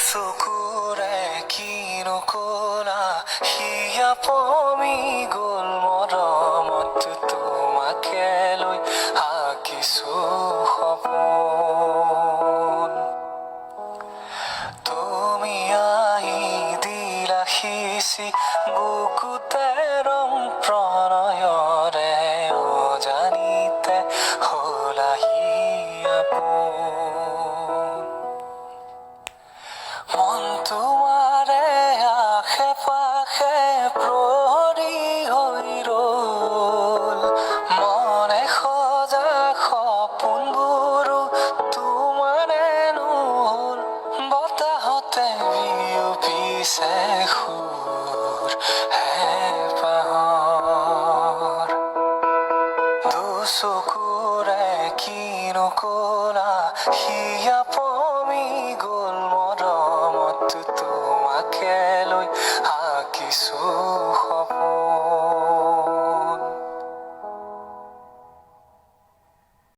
চকুৰে কিনো কলা হিয়া পমি গল মৰমত তোমাকে লৈ আঁকিছো সপোন তুমি আহি দিলা সিঁচি বুকুতে ৰং প্ৰণয়ৰে অজানিতে হলাহি আপোন মন তোমাৰে আশে পাশে প্ৰহৰী হৈ ৰল মনে সজা সপোনবোৰো তোমাৰে নহল বতাহতে বিয়পিছে সুৰ হেঁপাহৰ দুচকুৰে কিনো কলা হিয়া পমি গল মৰমত তোমাকে লৈ আঁকিছো